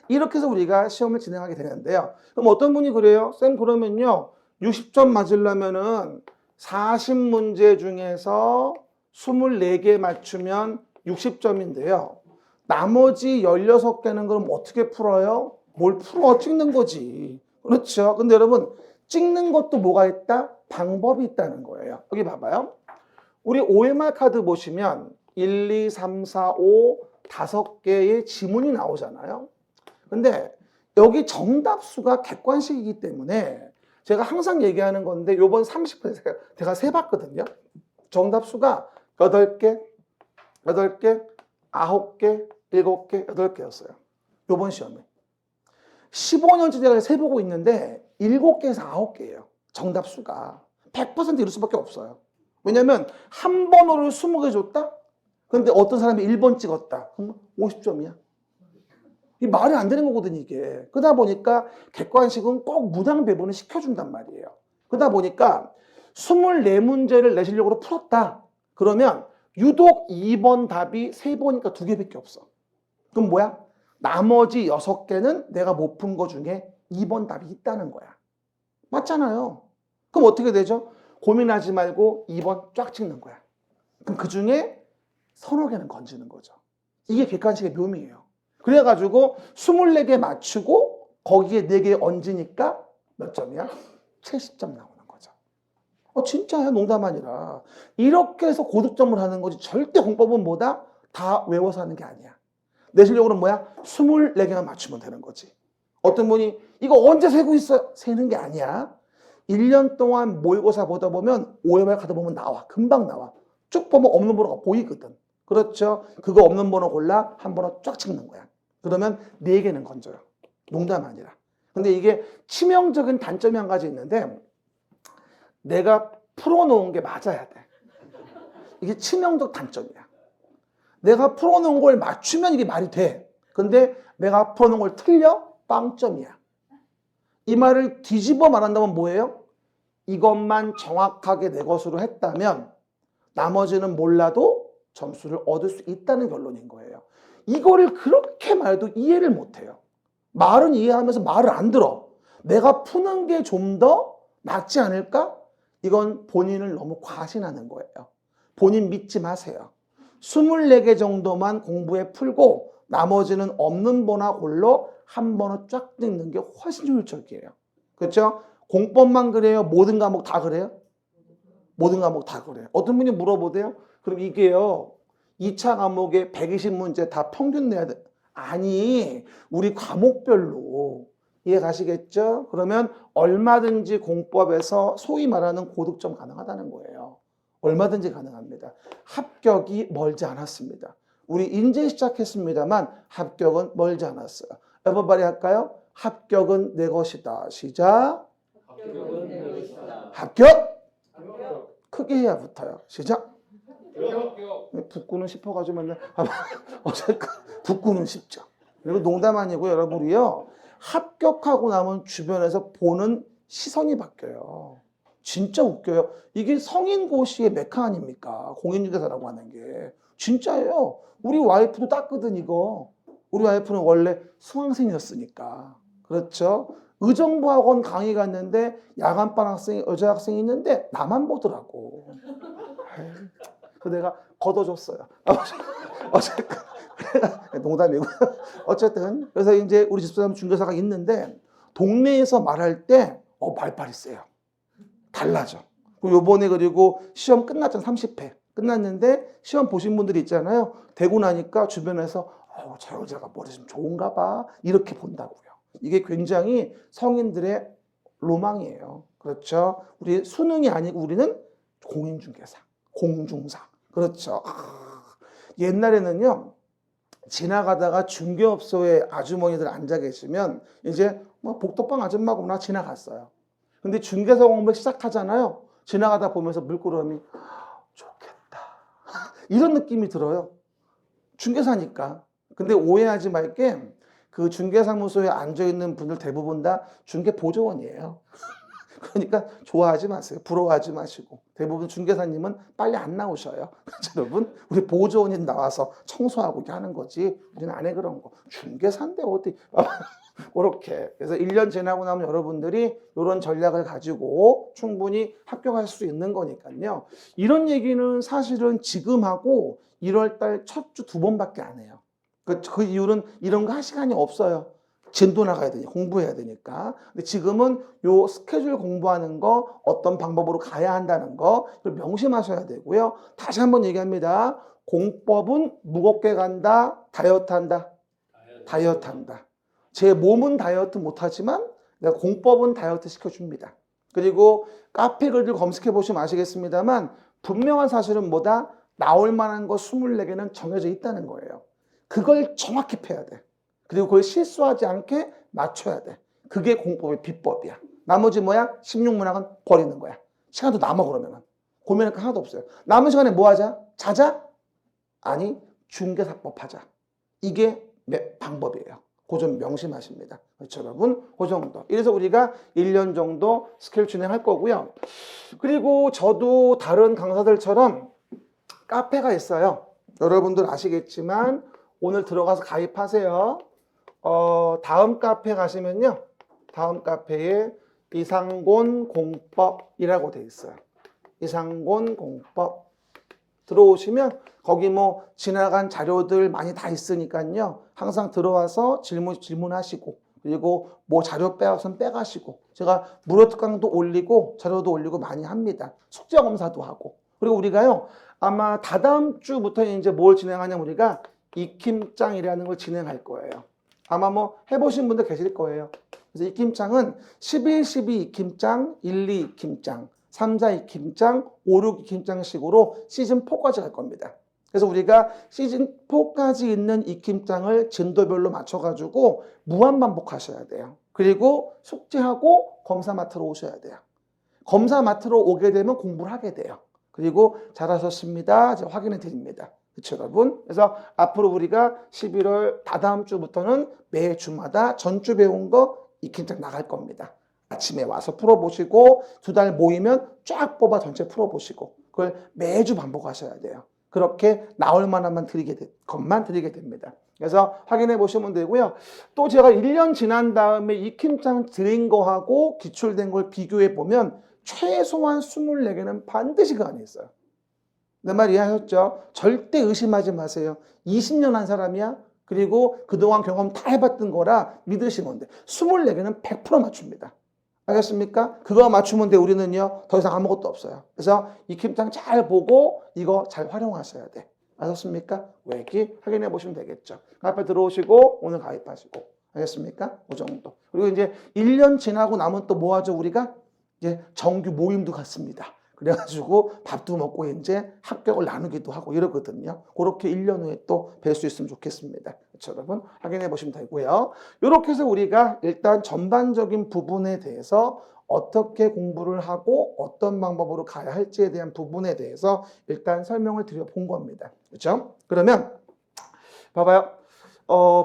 이렇게 해서 우리가 시험을 진행하게 되는데요. 그럼 어떤 분이 그래요? 쌤 그러면요 60점 맞으려면은 40문제 중에서 24개 맞추면 60점인데요. 나머지 16개는 그럼 어떻게 풀어요? 뭘 풀어? 찍는 거지. 그렇죠. 근데 여러분 찍는 것도 뭐가 있다? 방법이 있다는 거예요. 여기 봐봐요. 우리 OMR 카드 보시면 1, 2, 3, 4, 5, 5개의 지문이 나오잖아요. 근데 여기 정답수가 객관식이기 때문에 제가 항상 얘기하는 건데 요번 30분 제가 세봤거든요. 정답수가 8개, 8개, 9개, 7개, 8개였어요. 요번 시험에. 15년째 제가 세보고 있는데 7개에서 9개예요. 정답수가. 100% 이럴 수밖에 없어요. 왜냐면 한 번호를 20개 줬다? 근데 어떤 사람이 1번 찍었다. 그럼 50점이야. 이 말이 안 되는 거거든요, 이게. 그러다 보니까 객관식은 꼭 문항 배분을 시켜준단 말이에요. 그러다 보니까 24문제를 내시력으로 풀었다. 그러면 유독 2번 답이 3번이니까 2개밖에 없어. 그럼 뭐야? 나머지 6개는 내가 못 푼 거 중에 2번 답이 있다는 거야. 맞잖아요. 그럼 어떻게 되죠? 고민하지 말고 2번 쫙 찍는 거야. 그럼 그 중에 서너 개는 건지는 거죠. 이게 객관식의 묘미예요. 그래가지고 24개 맞추고 거기에 4개 얹으니까 몇 점이야? 70점 나오는 거죠. 진짜야, 농담 아니라. 이렇게 해서 고득점을 하는 거지 절대 공법은 뭐다? 다 외워서 하는 게 아니야. 내 실력으로는 뭐야? 24개만 맞추면 되는 거지. 어떤 분이 이거 언제 세고 있어요? 세는 게 아니야. 1년 동안 모의고사 보다 보면 OMR 카드 보면 나와. 금방 나와. 쭉 보면 없는 번호가 보이거든. 그렇죠? 그거 없는 번호 골라 한 번호 쫙 찍는 거야. 그러면 4개는 건져요. 농담 아니라. 근데 이게 치명적인 단점이 한 가지 있는데 내가 풀어놓은 게 맞아야 돼. 이게 치명적 단점이야. 내가 풀어놓은 걸 맞추면 이게 말이 돼. 근데 내가 풀어놓은 걸 틀려? 빵점이야. 이 말을 뒤집어 말한다면 뭐예요? 이것만 정확하게 내 것으로 했다면 나머지는 몰라도 점수를 얻을 수 있다는 결론인 거예요. 이거를 그렇게 말해도 이해를 못해요. 말은 이해하면서 말을 안 들어. 내가 푸는 게 좀 더 낫지 않을까? 이건 본인을 너무 과신하는 거예요. 본인 믿지 마세요. 24개 정도만 공부해 풀고 나머지는 없는 번화 홀로 한 번을 쫙 읽는 게 훨씬 효율적이에요. 그렇죠? 공법만 그래요? 모든 과목 다 그래요? 모든 과목 다 그래요. 어떤 분이 물어보대요? 그럼 이게요 2차 과목에 120문제 다 평균 내야 돼. 아니 우리 과목별로 이해 가시겠죠? 그러면 얼마든지 공법에서 소위 말하는 고득점 가능하다는 거예요. 얼마든지 가능합니다. 합격이 멀지 않았습니다. 우리 이제 시작했습니다만 합격은 멀지 않았어요. everybody 할까요? 합격은 내 것이다. 시작. 합격은 내 것이다. 합격. 합격. 크게 해야 붙어요. 시작. 합격. 붙고는 싶어가지고 맨날 어쨌든 붙고는 싶죠. 그리고 농담 아니고 여러분이요 합격하고 나면 주변에서 보는 시선이 바뀌어요. 진짜 웃겨요. 이게 성인고시의 메카 아닙니까? 공인중개사라고 하는 게 진짜예요. 우리 와이프도 땄거든 이거. 우리 와이프는 원래 수강생이었으니까. 그렇죠? 의정부학원 강의 갔는데 야간반 여자 학생이 있는데 나만 보더라고. 그래서 내가 걷어줬어요. 어쨌든 농담이고 어쨌든 그래서 이제 우리 집사람 중개사가 있는데 동네에서 말할 때 말빨이 세요. 달라져. 요번에 그리고 시험 끝났잖아. 30회 끝났는데 시험 보신 분들이 있잖아요. 되고 나니까 주변에서 저 여자가 머리 좀 좋은가 봐 이렇게 본다고요. 이게 굉장히 성인들의 로망이에요. 그렇죠? 우리 수능이 아니고 우리는 공인중개사, 공중사. 그렇죠. 옛날에는요. 지나가다가 중개업소에 아주머니들 앉아 계시면 이제 뭐 복덕방 아줌마구나 지나갔어요. 근데 중개사 공부 시작하잖아요. 지나가다 보면서 물끄러미 좋겠다. 이런 느낌이 들어요. 중개사니까. 근데 오해하지 말게 그 중개사무소에 앉아있는 분들 대부분 다 중개보조원이에요. 그러니까 좋아하지 마세요. 부러워하지 마시고. 대부분 중개사님은 빨리 안 나오셔요. 여러분 우리 보조원이 나와서 청소하고 이렇게 하는 거지. 우리는 안 해 그런 거. 중개사인데 어디. 그렇게. 그래서 1년 지나고 나면 여러분들이 이런 전략을 가지고 충분히 합격할 수 있는 거니까요. 이런 얘기는 사실은 지금 하고 1월 달 첫 주 2번밖에 안 해요. 그 이유는 이런 거 할 시간이 없어요. 진도 나가야 되니까, 공부해야 되니까. 근데 지금은 요 스케줄 공부하는 거, 어떤 방법으로 가야 한다는 거, 이걸 명심하셔야 되고요. 다시 한번 얘기합니다. 공법은 무겁게 간다, 다이어트 한다. 다이어트 한다. 제 몸은 다이어트 못하지만 내가 공법은 다이어트 시켜줍니다. 그리고 카페 글들 검색해 보시면 아시겠습니다만 분명한 사실은 뭐다? 나올 만한 거 24개는 정해져 있다는 거예요. 그걸 정확히 패야 돼. 그리고 그걸 실수하지 않게 맞춰야 돼. 그게 공법의 비법이야. 나머지 뭐야? 16문항은 버리는 거야. 시간도 남아 그러면은. 고민할 거 하나도 없어요. 남은 시간에 뭐 하자? 자자? 아니, 중개사법 하자. 이게 방법이에요. 그 점 명심하십니다. 그렇죠, 여러분? 그 정도. 이래서 우리가 1년 정도 스케줄 진행할 거고요. 그리고 저도 다른 강사들처럼 카페가 있어요. 여러분들 아시겠지만 오늘 들어가서 가입하세요. 다음 카페 가시면요. 다음 카페에 이상곤 공법이라고 돼 있어요. 이상곤 공법. 들어오시면 거기 뭐 지나간 자료들 많이 다 있으니까요. 항상 들어와서 질문하시고 그리고 뭐 자료 빼왔으면 빼가시고 제가 무료 특강도 올리고 자료도 올리고 많이 합니다. 숙제 검사도 하고 그리고 우리가요. 아마 다다음 주부터 이제 뭘 진행하냐면 우리가 익힘장이라는 걸 진행할 거예요. 아마 뭐 해보신 분들 계실 거예요. 그래서 익힘장은 11, 12 익힘장, 1, 2 익힘장, 3, 4 익힘장, 5, 6 익힘장식으로 시즌 4까지 갈 겁니다. 그래서 우리가 시즌 4까지 있는 익힘장을 진도별로 맞춰가지고 무한 반복하셔야 돼요. 그리고 숙제하고 검사 맡으러 오셔야 돼요. 검사 맡으러 오게 되면 공부를 하게 돼요. 그리고 잘하셨습니다. 제가 확인해 드립니다. 그렇죠, 여러분? 그래서 앞으로 우리가 11월 다다음 주부터는 매 주마다 전주 배운 거 익힌 책 나갈 겁니다. 아침에 와서 풀어보시고 2달 모이면 쫙 뽑아 전체 풀어보시고 그걸 매주 반복하셔야 돼요. 그렇게 나올 만한만 것만 드리게 됩니다. 그래서 확인해 보시면 되고요. 또 제가 1년 지난 다음에 익힘장 드린 거하고 기출된 걸 비교해 보면 최소한 24개는 반드시 그 안에 있어요. 내 말 이해하셨죠? 절대 의심하지 마세요. 20년 한 사람이야? 그리고 그동안 경험 다 해봤던 거라 믿으시면 돼. 24개는 100% 맞춥니다. 알겠습니까? 그거 맞추면 돼. 우리는요, 더 이상 아무것도 없어요. 그래서 익힘장 잘 보고 이거 잘 활용하셔야 돼. 아셨습니까? 외기 확인해 보시면 되겠죠. 앞에 들어오시고 오늘 가입하시고. 알겠습니까? 그 정도. 그리고 이제 1년 지나고 나면 또 뭐 하죠, 우리가? 이제 정규 모임도 갖습니다. 그래가지고 밥도 먹고 이제 합격을 나누기도 하고 이러거든요. 그렇게 1년 후에 또 뵐 수 있으면 좋겠습니다. 그렇죠, 여러분? 확인해 보시면 되고요. 이렇게 해서 우리가 일단 전반적인 부분에 대해서 어떻게 공부를 하고 어떤 방법으로 가야 할지에 대한 부분에 대해서 일단 설명을 드려본 겁니다. 그렇죠? 그러면 봐봐요.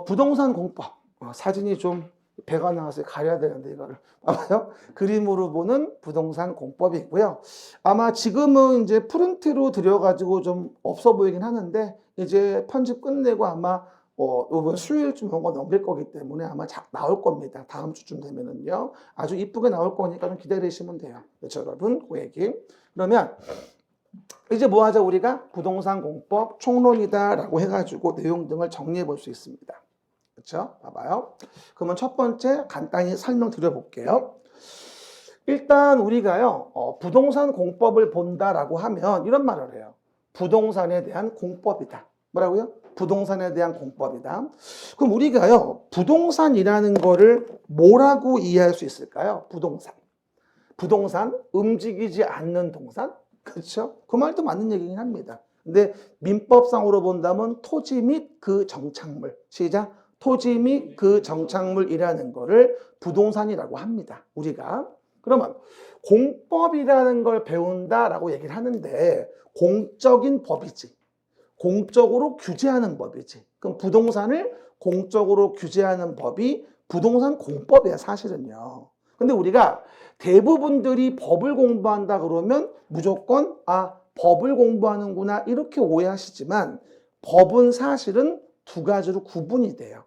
부동산 공법. 사진이 좀 배가 나와서 가려야 되는데 이거를 봐봐요. 그림으로 보는 부동산 공법이고요. 아마 지금은 이제 프린트로 드려가지고 좀 없어 보이긴 하는데 이제 편집 끝내고 아마 이번 수요일쯤 뭔가 넘길 거기 때문에 아마 나올 겁니다. 다음 주쯤 되면은요. 아주 이쁘게 나올 거니까 좀 기다리시면 돼요. 그렇죠, 여러분? 그 얘기. 그러면 이제 뭐 하자 우리가? 부동산 공법 총론이다라고 해가지고 내용 등을 정리해 볼 수 있습니다. 그렇죠? 봐봐요. 그러면 첫 번째 간단히 설명드려 볼게요. 일단 우리가요, 부동산 공법을 본다라고 하면 이런 말을 해요. 부동산에 대한 공법이다. 뭐라고요? 부동산에 대한 공법이다. 그럼 우리가요, 부동산이라는 거를 뭐라고 이해할 수 있을까요? 부동산. 부동산, 움직이지 않는 동산? 그렇죠? 그 말도 맞는 얘기긴 합니다. 근데 민법상으로 본다면 토지 및 그 정착물. 시작. 토지 및 그 정착물이라는 거를 부동산이라고 합니다. 우리가. 그러면 공법이라는 걸 배운다라고 얘기를 하는데 공적인 법이지. 공적으로 규제하는 법이지. 그럼 부동산을 공적으로 규제하는 법이 부동산 공법이야, 사실은요. 근데 우리가 대부분들이 법을 공부한다 그러면 무조건 법을 공부하는구나 이렇게 오해하시지만 법은 사실은 두 가지로 구분이 돼요.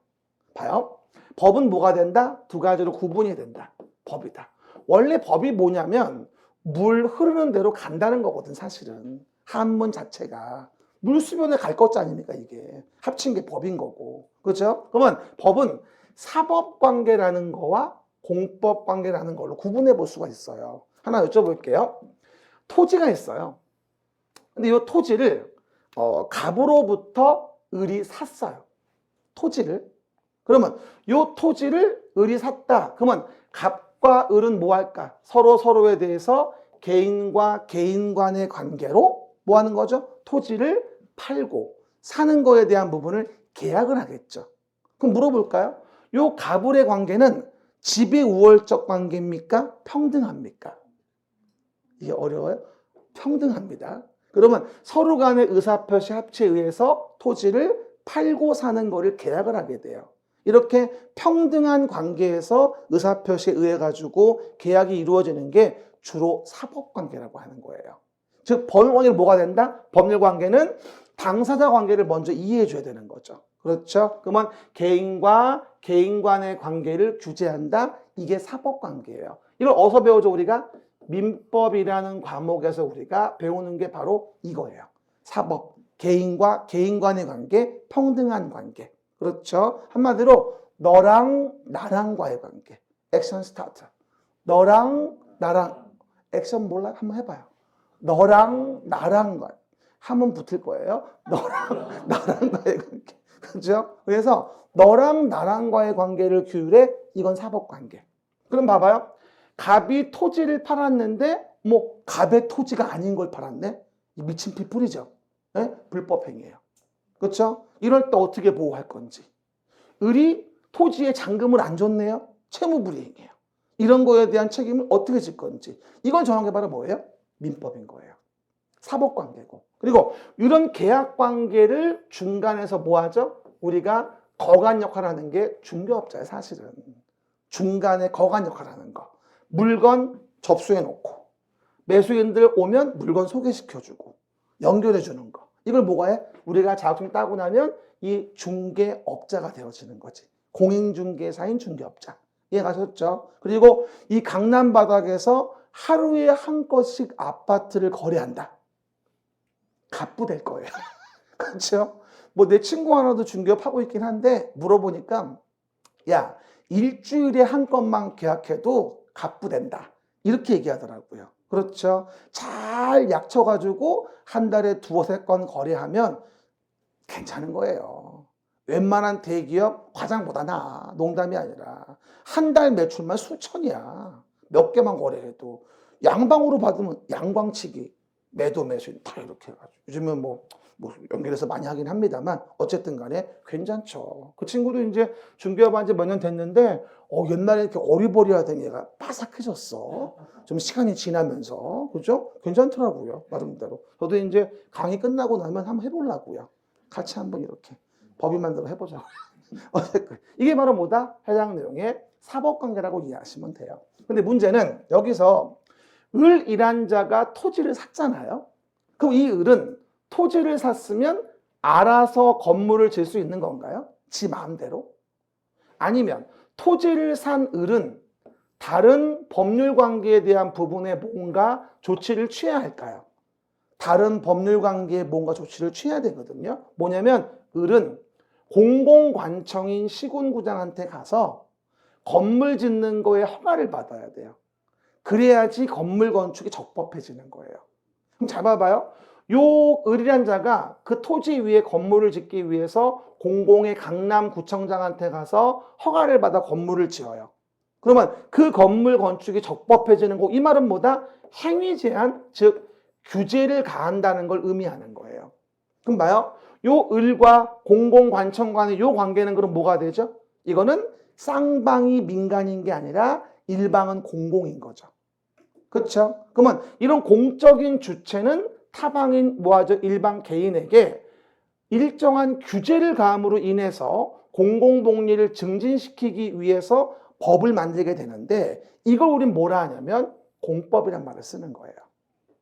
봐요. 법은 뭐가 된다? 두 가지로 구분이 된다. 법이다. 원래 법이 뭐냐면 물 흐르는 대로 간다는 거거든, 사실은. 한문 자체가. 물수변에 갈 것자 아닙니까, 이게. 합친 게 법인 거고. 그렇죠? 그러면 법은 사법관계라는 거와 공법관계라는 걸로 구분해 볼 수가 있어요. 하나 여쭤볼게요. 토지가 있어요. 근데 이 토지를 갑으로부터 을이 샀어요. 토지를. 그러면 이 토지를 을이 샀다. 그러면 갑과 을은 뭐 할까? 서로에 대해서 개인과 개인 간의 관계로 뭐 하는 거죠? 토지를 팔고 사는 거에 대한 부분을 계약을 하겠죠. 그럼 물어볼까요? 이 갑을의 관계는 지배 우월적 관계입니까? 평등합니까? 이게 어려워요? 평등합니다. 그러면 서로 간의 의사표시 합치에 의해서 토지를 팔고 사는 거를 계약을 하게 돼요. 이렇게 평등한 관계에서 의사표시에 의해 가지고 계약이 이루어지는 게 주로 사법관계라고 하는 거예요. 즉 법률관계는 뭐가 된다? 법률관계는 당사자 관계를 먼저 이해해 줘야 되는 거죠. 그렇죠? 그러면 개인과 개인 간의 관계를 규제한다. 이게 사법관계예요. 이걸 어디서 배우죠 우리가? 민법이라는 과목에서 우리가 배우는 게 바로 이거예요. 사법, 개인과 개인 간의 관계, 평등한 관계. 그렇죠? 한마디로 너랑 나랑과의 관계. 액션 스타트. 너랑 나랑. 액션 몰라? 한번 해봐요. 너랑 나랑과. 한번 붙을 거예요. 너랑 나랑과의 관계. 그렇죠? 그래서 너랑 나랑과의 관계를 규율해. 이건 사법관계. 그럼 봐봐요. 갑이 토지를 팔았는데 뭐 갑의 토지가 아닌 걸 팔았네? 미친 피플이죠. 네? 불법행위예요. 그렇죠? 이럴 때 어떻게 보호할 건지. 을이 토지에 잔금을 안 줬네요. 채무불이행이에요. 이런 거에 대한 책임을 어떻게 질 건지 이걸 정한 게 바로 뭐예요? 민법인 거예요. 사법관계고. 그리고 이런 계약관계를 중간에서 뭐 하죠? 우리가 거간 역할을 하는 게 중개업자예요. 사실은. 중간에 거간 역할을 하는 거. 물건 접수해 놓고 매수인들 오면 물건 소개시켜주고 연결해 주는 거. 이걸 뭐가 해? 우리가 자격증 따고 나면 이 중개업자가 되어지는 거지. 공인중개사인 중개업자. 이해가셨죠? 그리고 이 강남 바닥에서 하루에 한 건씩 아파트를 거래한다. 갑부될 거예요. 그렇죠? 뭐 내 친구 하나도 중개업 하고 있긴 한데 물어보니까 야, 일주일에 한 건만 계약해도 갑부된다. 이렇게 얘기하더라고요. 그렇죠? 잘 약쳐가지고 한 달에 두세 건 거래하면 괜찮은 거예요. 웬만한 대기업 과장보다 나아. 농담이 아니라. 한 달 매출만 수천이야. 몇 개만 거래해도. 양방으로 받으면 양광치기, 매도 매수 다 이렇게 해가지고. 요즘은 뭐 연결해서 많이 하긴 합니다만 어쨌든 간에 괜찮죠. 그 친구도 이제 중개업 한 지 몇 년 됐는데 옛날에 이렇게 어리버리하던 얘가 바삭해졌어. 좀 시간이 지나면서. 그죠? 괜찮더라고요. 나름대로. 저도 이제 강의 끝나고 나면 한번 해보려고요. 같이 한번 이렇게 법인 만들어 해보자고요. 어쨌든 이게 바로 뭐다? 해당 내용의 사법관계라고 이해하시면 돼요. 근데 문제는 여기서 을이란 자가 토지를 샀잖아요. 그럼 이 을은 토지를 샀으면 알아서 건물을 질 수 있는 건가요? 지 마음대로? 아니면 토지를 산 을은 다른 법률 관계에 대한 부분에 뭔가 조치를 취해야 할까요? 다른 법률 관계에 뭔가 조치를 취해야 되거든요. 뭐냐면 을은 공공관청인 시군구장한테 가서 건물 짓는 거에 허가를 받아야 돼요. 그래야지 건물 건축이 적법해지는 거예요. 그럼 잘 봐봐요. 요 을이란 자가 그 토지 위에 건물을 짓기 위해서 공공의 강남구청장한테 가서 허가를 받아 건물을 지어요. 그러면 그 건물 건축이 적법해지는 거, 이 말은 뭐다? 행위 제한, 즉 규제를 가한다는 걸 의미하는 거예요. 그럼 봐요. 요 을과 공공관청 간의 요 관계는 그럼 뭐가 되죠? 이거는 쌍방이 민간인 게 아니라 일방은 공공인 거죠. 그렇죠? 그러면 이런 공적인 주체는 타방인 뭐하죠? 일반 개인에게 일정한 규제를 가함으로 인해서 공공복리를 증진시키기 위해서 법을 만들게 되는데 이걸 우린 뭐라 하냐면 공법이란 말을 쓰는 거예요.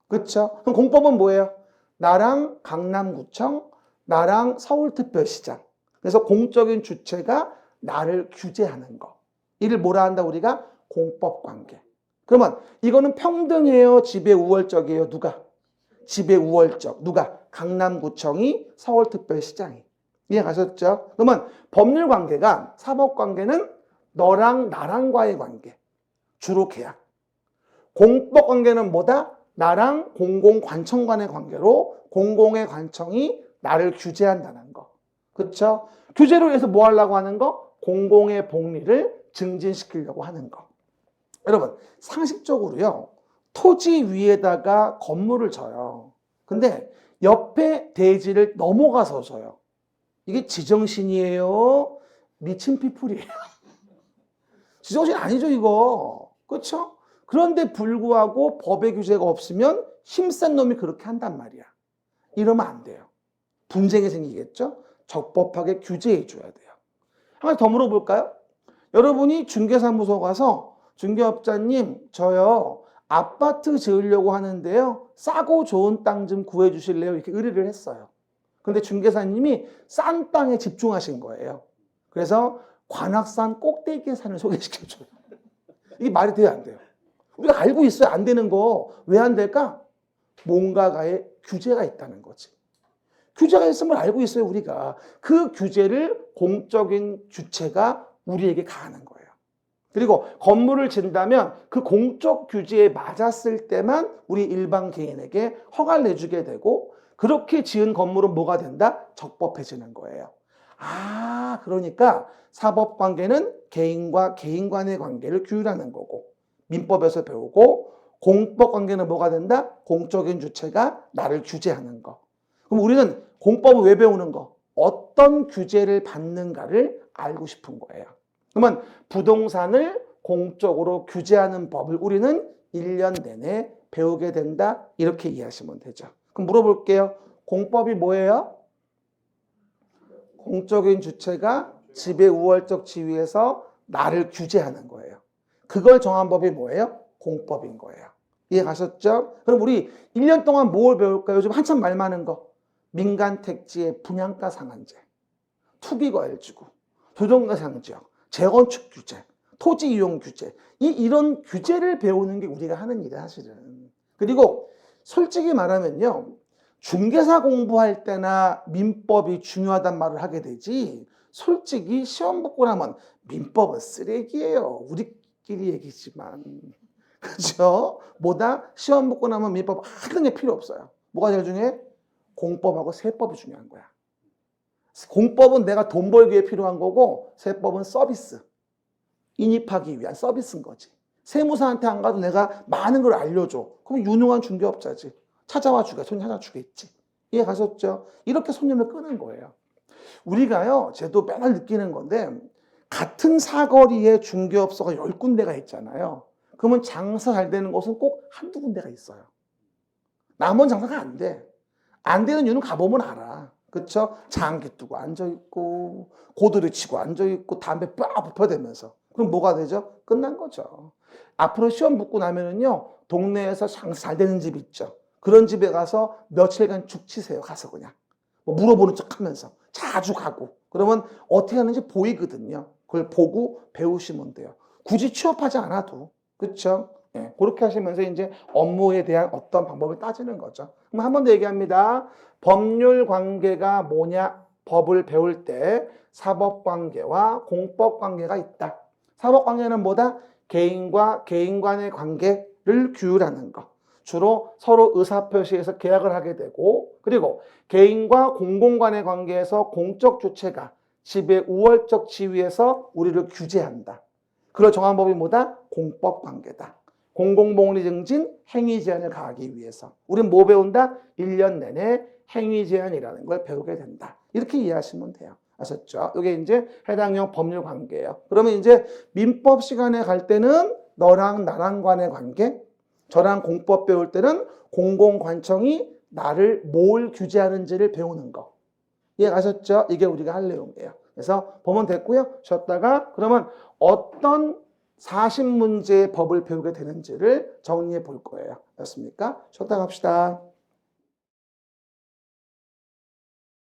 그렇죠? 그럼 공법은 뭐예요? 나랑 강남구청, 나랑 서울특별시장. 그래서 공적인 주체가 나를 규제하는 거. 이를 뭐라 한다 우리가? 공법관계. 그러면 이거는 평등해요? 지배우월적이에요? 누가? 지배우월적. 누가? 강남구청이, 서울특별시장이. 이해가셨죠? 그러면 법률관계가, 사법관계는 너랑 나랑과의 관계. 주로 계약. 공법관계는 뭐다? 나랑 공공관청 간의 관계로 공공의 관청이 나를 규제한다는 거. 그렇죠? 규제로 해서 뭐 하려고 하는 거? 공공의 복리를 증진시키려고 하는 거. 여러분, 상식적으로요. 토지 위에다가 건물을 져요. 근데 옆에 대지를 넘어가서 져요. 이게 지정신이에요? 미친 피플이에요? 지정신 아니죠, 이거. 그렇죠? 그런데 불구하고 법의 규제가 없으면 힘센 놈이 그렇게 한단 말이야. 이러면 안 돼요. 분쟁이 생기겠죠? 적법하게 규제해 줘야 돼요. 하나 더 물어볼까요? 여러분이 중개사무소 가서 중개업자님 저요 아파트 지으려고 하는데요 싸고 좋은 땅 좀 구해 주실래요? 이렇게 의뢰를 했어요. 근데 중개사님이 싼 땅에 집중하신 거예요. 그래서 관악산 꼭대기의 산을 소개시켜줘요. 이게 말이 돼요, 안 돼요? 우리가 알고 있어요. 안 되는 거. 왜 안 될까? 뭔가가의 규제가 있다는 거지. 규제가 있음을 알고 있어요, 우리가. 그 규제를 공적인 주체가 우리에게 가하는 거예요. 그리고 건물을 짓는다면 그 공적 규제에 맞았을 때만 우리 일반 개인에게 허가를 내주게 되고 그렇게 지은 건물은 뭐가 된다? 적법해지는 거예요. 아, 그러니까 사법관계는 개인과 개인 간의 관계를 규율하는 거고 민법에서 배우고 공법관계는 뭐가 된다? 공적인 주체가 나를 규제하는 거. 그럼 우리는 공법을 왜 배우는 거? 어떤 규제를 받는가를 알고 싶은 거예요. 그러면 부동산을 공적으로 규제하는 법을 우리는 1년 내내 배우게 된다. 이렇게 이해하시면 되죠. 그럼 물어볼게요. 공법이 뭐예요? 공적인 주체가 집의 우월적 지위에서 나를 규제하는 거예요. 그걸 정한 법이 뭐예요? 공법인 거예요. 이해 가셨죠? 그럼 우리 1년 동안 뭘 배울까요? 요즘 한참 말 많은 거. 민간 택지의 분양가 상한제, 투기과열지구, 부동산 상지역, 재건축 규제, 토지 이용 규제. 이런 규제를 배우는 게 우리가 하는 일이야, 사실은. 그리고 솔직히 말하면요. 중개사 공부할 때나 민법이 중요하단 말을 하게 되지, 솔직히 시험 붙고 나면 민법은 쓰레기예요. 우리끼리 얘기지만. 그죠? 뭐다? 시험 붙고 나면 민법 하는 게 필요 없어요. 뭐가 제일 중요해? 공법하고 세법이 중요한 거야. 공법은 내가 돈 벌기 위해 필요한 거고, 세법은 서비스. 인입하기 위한 서비스인 거지. 세무사한테 안 가도 내가 많은 걸 알려줘. 그럼 유능한 중개업자지. 찾아와 주게, 손님 찾아주겠지. 이해 가셨죠? 이렇게 손님을 끄는 거예요. 우리가요, 쟤도 맨날 느끼는 건데, 같은 사거리에 중개업소가 10군데가 있잖아요. 그러면 장사 잘 되는 곳은 꼭 한두 군데가 있어요. 나머지 장사가 안 돼. 안 되는 이유는 가보면 알아. 그쵸? 장기 두고 앉아있고, 고드리 치고 앉아있고, 담배 빡 부펴대면서. 그럼 뭐가 되죠? 끝난 거죠. 앞으로 시험 붙고 나면은요, 동네에서 장사 잘 되는 집 있죠. 그런 집에 가서 며칠간 죽치세요. 가서 그냥. 뭐 물어보는 척 하면서. 자주 가고. 그러면 어떻게 하는지 보이거든요. 그걸 보고 배우시면 돼요. 굳이 취업하지 않아도. 그쵸? 예, 그렇게 하시면서 이제 업무에 대한 어떤 방법을 따지는 거죠. 그럼 한 번 더 얘기합니다. 법률 관계가 뭐냐? 법을 배울 때 사법 관계와 공법 관계가 있다. 사법 관계는 뭐다? 개인과 개인 간의 관계를 규율하는 것. 주로 서로 의사표시에서 계약을 하게 되고, 그리고 개인과 공공 간의 관계에서 공적 주체가 집의 우월적 지위에서 우리를 규제한다. 그걸 정한 법이 뭐다? 공법 관계다. 공공복리 증진 행위 제한을 가하기 위해서. 우린 뭐 배운다? 1년 내내 행위 제한이라는 걸 배우게 된다. 이렇게 이해하시면 돼요. 아셨죠? 이게 이제 해당형 법률 관계예요. 그러면 이제 민법 시간에 갈 때는 너랑 나랑 간의 관계, 저랑 공법 배울 때는 공공관청이 나를 뭘 규제하는지를 배우는 거. 이해 가셨죠? 이게 우리가 할 내용이에요. 그래서 보면 됐고요. 쉬었다가 그러면 어떤 40문제의 법을 배우게 되는지를 정리해 볼 거예요. 됐습니까? 쉬었다 갑시다.